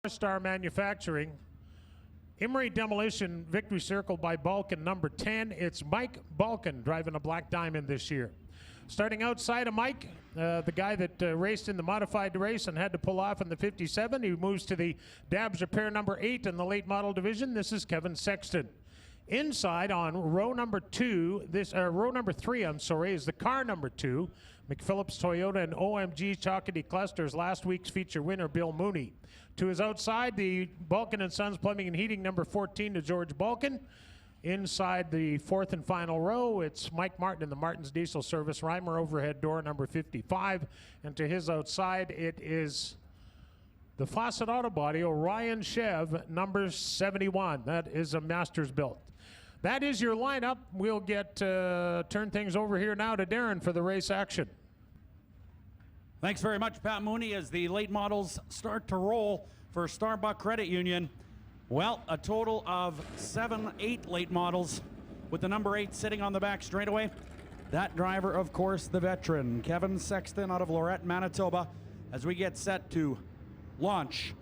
Star Manufacturing. Emery Demolition Victory Circle by Balkan, number 10. It's Mike Balkan driving a Black Diamond this year. Starting outside of Mike, the guy that raced in the modified race and had to pull off in the 57. He moves to the Dabs Repair number 8 in the late model division. This is Kevin Sexton. Inside on row number 2, row number 3, I'm sorry, is the car number 2. McPhillips Toyota and OMG Chalkety Clusters, last week's feature winner, Bill Mooney. To his outside, the Balkan and Sons Plumbing and Heating number 14 to George Balkan. Inside the 4th and final row, it's Mike Martin in the Martin's Diesel Service, Reimer overhead door number 55. And to his outside, it is the Fawcett Auto Body, Orion Chev, number 71. That is a Masters built. That is your lineup. We'll turn things over here now to Darren for the race action. Thanks very much, Pat Mooney, as the late models start to roll for Starbuck Credit Union. Well, a total of 8 late models with the number 8 sitting on the back straightaway. That driver, of course, the veteran, Kevin Sexton out of Lorette, Manitoba, as we get set to launch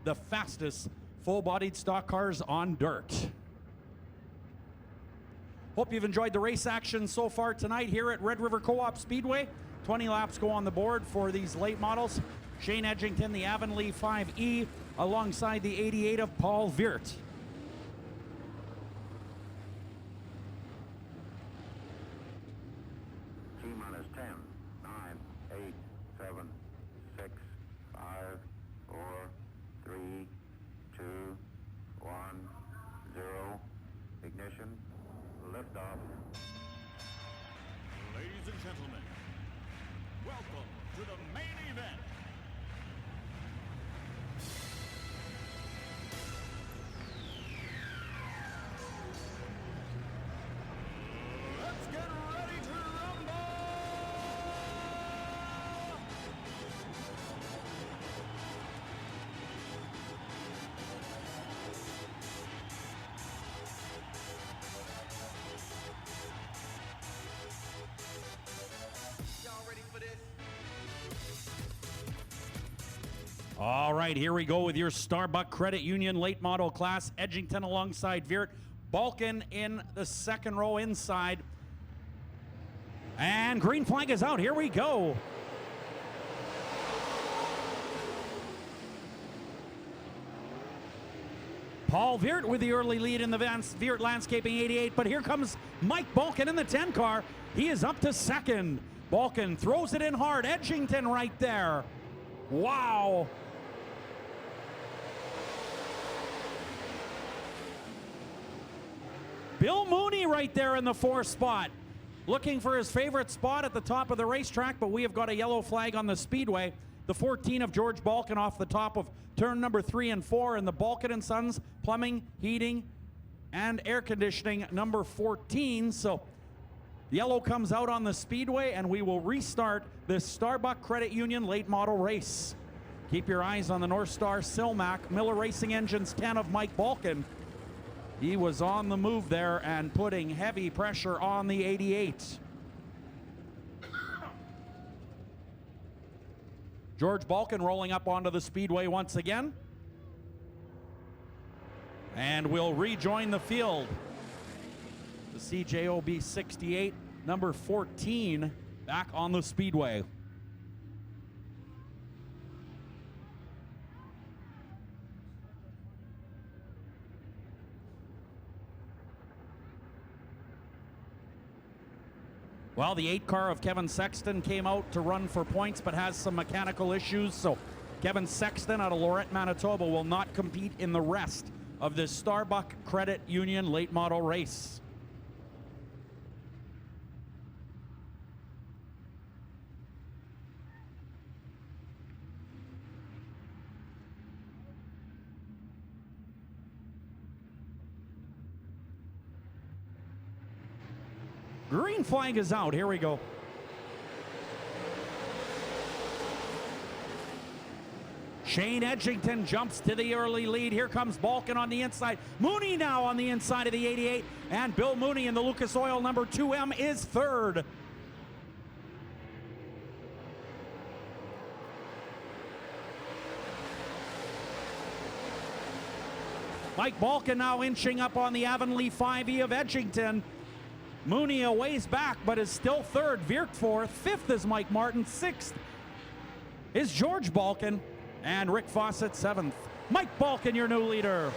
the fastest full-bodied stock cars on dirt. Hope you've enjoyed the race action so far tonight here at Red River Co-op Speedway. 20 laps go on the board for these late models. Shane Edgington, the Avonlea 5E, alongside the 88 of Paul Viert. T-minus 10, 9, 8, 7, 6, 5, 4, 3, 2, 1, 0. Ignition. Liftoff. Ladies and gentlemen, welcome to the main event. Let's get ready to rumble! All right, here we go with your Starbuck Credit Union late model class. Edgington alongside Viert. Balkan in the second row inside. And green flag is out. Here we go. Paul Viert with the early lead in the Viert Landscaping 88, but here comes Mike Balkan in the 10 car. He is up to second. Balkan throws it in hard. Edgington right there. Wow. Bill Mooney right there in the 4th spot. Looking for his favorite spot at the top of the racetrack, but we have got a yellow flag on the Speedway. The 14 of George Balkan off the top of turn number 3 and 4, and the Balkan and Sons Plumbing, Heating, and Air Conditioning number 14. So yellow comes out on the Speedway, and we will restart this Starbuck Credit Union late model race. Keep your eyes on the North Star Silmac Miller Racing Engines 10 of Mike Balkan. He was on the move there and putting heavy pressure on the 88. George Balkan rolling up onto the Speedway once again. And will rejoin the field. The CJOB 68, number 14, back on the Speedway. Well, the 8 car of Kevin Sexton came out to run for points, but has some mechanical issues. So Kevin Sexton out of Lorette, Manitoba will not compete in the rest of this Starbuck Credit Union late model race. Green flag is out. Here we go. Shane Edgington jumps to the early lead. Here comes Balkan on the inside. Mooney now on the inside of the 88. And Bill Mooney in the Lucas Oil number 2M is third. Mike Balkin now inching up on the Avonlea 5E of Edgington. Mooney a ways back, but is still third. Veert fourth. Fifth is Mike Martin. Sixth is George Balkin. And Rick Fawcett seventh. Mike Balkin, your new leader.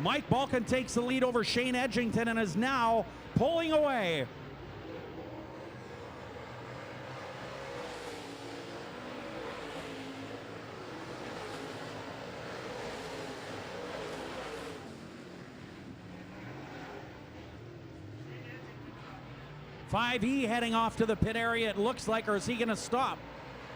Mike Balkin takes the lead over Shane Edgington and is now pulling away. .5E heading off to the pit area, it looks like, or is he going to stop?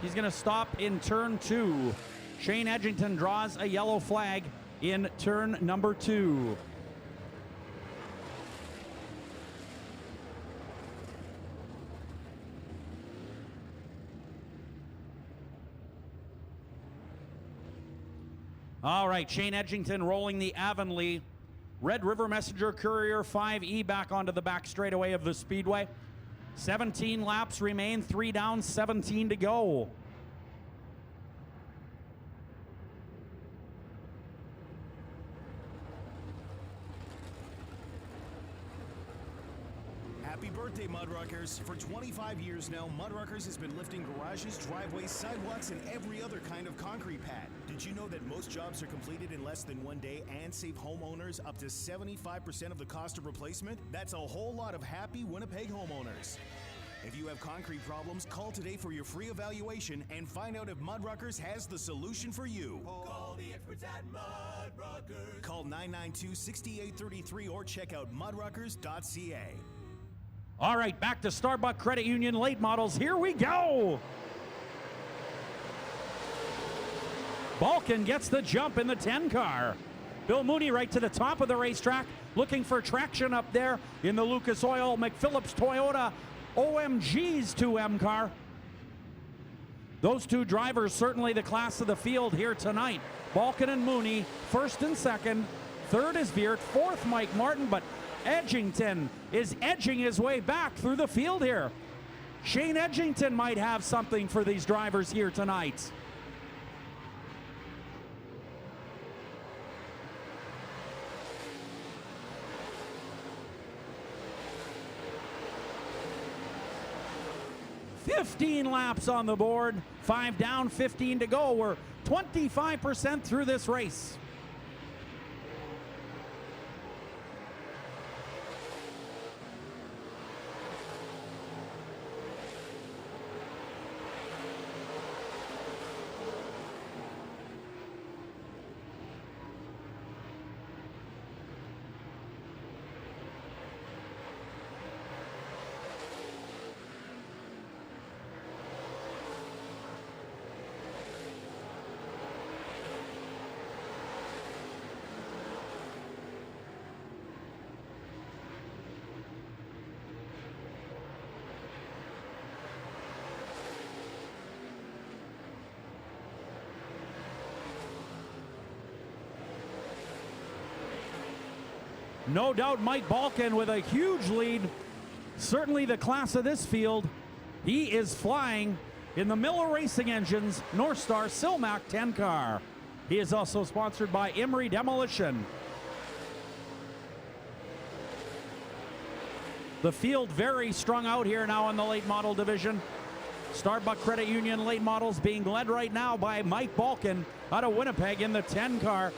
He's going to stop in turn 2. Shane Edgington draws a yellow flag in turn number 2. All right, Shane Edgington rolling the Avonlea Red River Messenger Courier 5E back onto the back straightaway of the Speedway. 17 laps remain, 3 down, 17 to go. Happy birthday, Mudruckers. For 25 years now, Mudruckers has been lifting garages, driveways, sidewalks, and every other kind of concrete pad. Did you know that most jobs are completed in less than 1 day and save homeowners up to 75% of the cost of replacement? That's a whole lot of happy Winnipeg homeowners. If you have concrete problems, call today for your free evaluation and find out if Mudruckers has the solution for you. Call the experts at Mudruckers. Call 992-6833 or check out mudruckers.ca. All right, back to Starbuck Credit Union late models. Here we go. Balkin gets the jump in the 10 car. Bill Mooney right to the top of the racetrack, looking for traction up there in the Lucas Oil McPhillips Toyota OMG's 2M car. Those two drivers certainly the class of the field here tonight. Balkin and Mooney, first and second. Third is Veert, fourth Mike Martin, but Edgington is edging his way back through the field here. Shane Edgington might have something for these drivers here tonight. $15 laps on the board, 5 down, 15 to go. We're 25% through this race. No doubt Mike Balkin with a huge lead. Certainly the class of this field. He is flying in the Miller Racing Engines North Star Silmac 10 car. He is also sponsored by Emery Demolition. The field very strung out here now in the late model division. Starbuck Credit Union late models being led right now by Mike Balkin out of Winnipeg in the 10 car.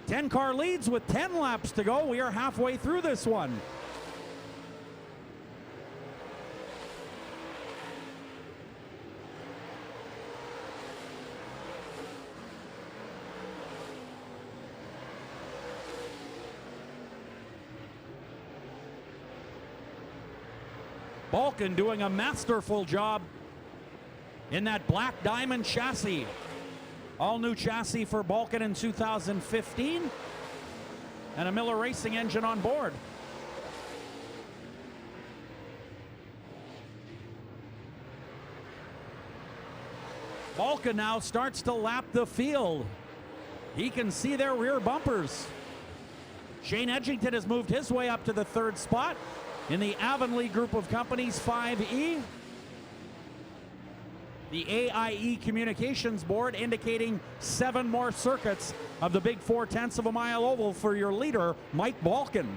10 car leads with 10 laps to go. We are halfway through this one. Balkin doing a masterful job in that black diamond chassis. All new chassis for Balkin in 2015 and a Miller Racing engine on board. Balkin now starts to lap the field. He can see their rear bumpers. Shane Edgington has moved his way up to the third spot. In the Avonlea group of companies, 5E, the AIE Communications Board indicating 7 more circuits of the big 4/10 of a mile oval for your leader, Mike Balkin.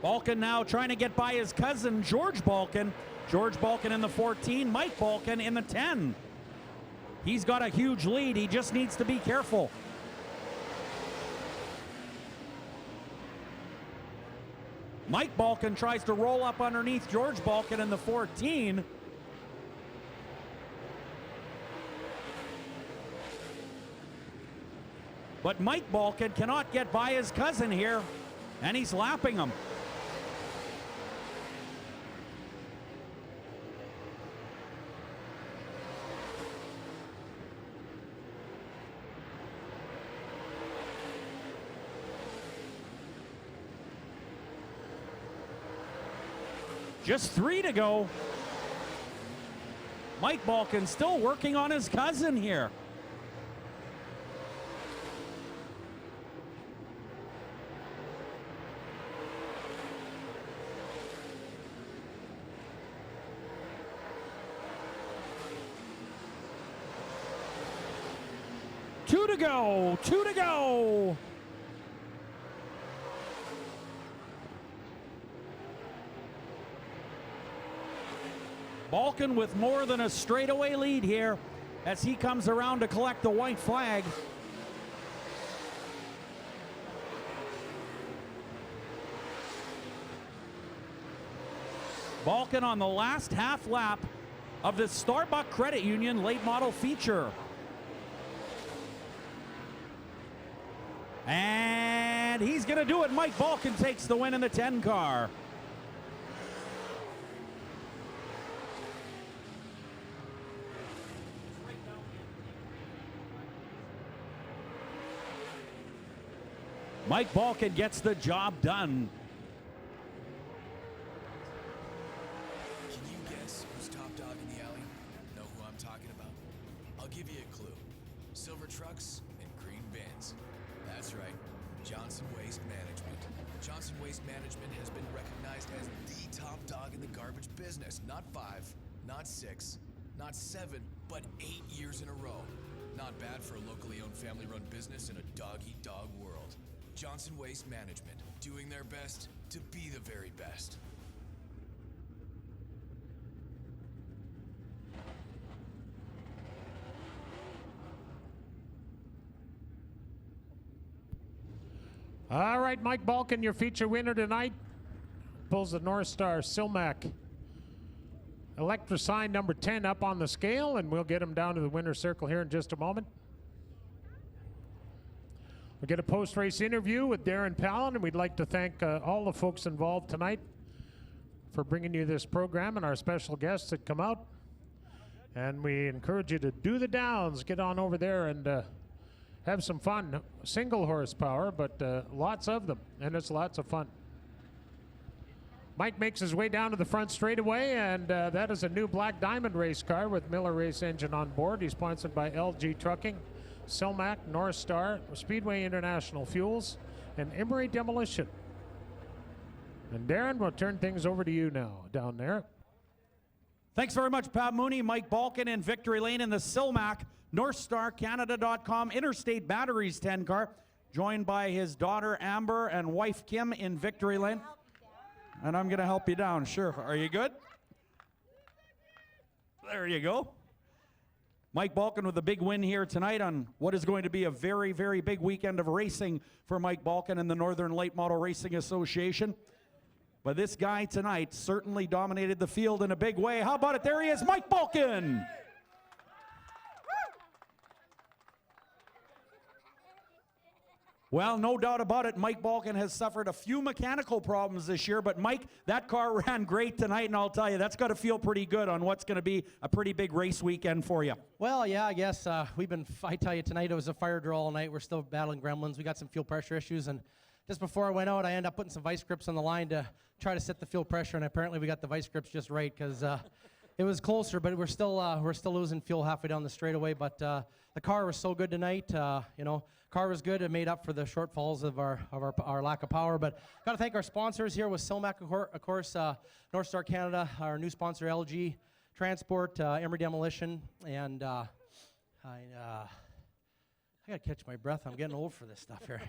Balkin now trying to get by his cousin, George Balkin. George Balkin in the 14, Mike Balkin in the 10. He's got a huge lead. He just needs to be careful. Mike Balkin tries to roll up underneath George Balkin in the 14. But Mike Balkin cannot get by his cousin here, and he's lapping him. Just 3 to go. Mike Balkin still working on his cousin here. Two to go, 2 to go. Balkin with more than a straightaway lead here as he comes around to collect the white flag. Balkin on the last half lap of the Starbucks Credit Union late model feature. And he's going to do it. Mike Balkin takes the win in the 10 car. Mike Balkin gets the job done. Can you guess who's top dog in the alley? Know who I'm talking about? I'll give you a clue. Silver trucks and green bins. That's right. Johnson Waste Management. Johnson Waste Management has been recognized as the top dog in the garbage business. Not 5, not 6, not 7, but 8 years in a row. Not bad for a locally owned family-run business in a dog-eat-dog world. Johnson Waste Management, doing their best to be the very best. All right, Mike Balkin, your feature winner tonight. Pulls the North Star Silmac Electrosign number 10 up on the scale, and we'll get him down to the winner's circle here in just a moment. We'll get a post-race interview with Darren Palin, and we'd like to thank all the folks involved tonight for bringing you this program and our special guests that come out. And we encourage you to do the downs, get on over there and have some fun. Single horsepower, but lots of them, and it's lots of fun. Mike makes his way down to the front straightaway, and that is a new Black Diamond race car with Miller Race engine on board. He's sponsored by LG Trucking, Silmac, North Star, Speedway International Fuels, and Emery Demolition. And Darren, we'll turn things over to you now down there. Thanks very much, Pat Mooney, Mike Balkin in Victory Lane in the Silmac, NorthstarCanada.com Interstate Batteries 10 car, joined by his daughter Amber and wife Kim in Victory Lane. And I'm going to help you down, sure. Are you good? There you go. Mike Balkin with a big win here tonight on what is going to be a very, very big weekend of racing for Mike Balkin and the Northern Late Model Racing Association. But this guy tonight certainly dominated the field in a big way. How about it? There he is, Mike Balkin. Well, no doubt about it, Mike Balkin has suffered a few mechanical problems this year, but Mike, that car ran great tonight, and I'll tell you, that's got to feel pretty good on what's going to be a pretty big race weekend for you. Well, yeah, I guess I tell you, tonight it was a fire drill all night. We're still battling gremlins. We got some fuel pressure issues, and just before I went out, I ended up putting some vice grips on the line to try to set the fuel pressure, and apparently we got the vice grips just right because it was closer, but we're still losing fuel halfway down the straightaway. But the car was so good tonight. You know, car was good. It made up for the shortfalls of our lack of power. But got to thank our sponsors here with Silmac, of course, North Star Canada, our new sponsor LG Transport, Emery Demolition, and I gotta catch my breath. I'm getting old for this stuff here.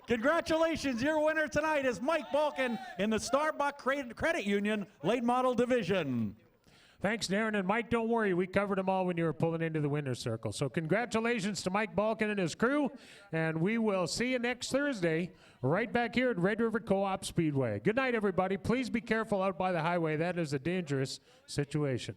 Congratulations, your winner tonight is Mike Balkin in the Starbuck Credit Union Late Model Division. Thanks, Darren. And Mike, don't worry. We covered them all when you were pulling into the winner's circle. So congratulations to Mike Balkin and his crew. And we will see you next Thursday right back here at Red River Co-op Speedway. Good night, everybody. Please be careful out by the highway. That is a dangerous situation.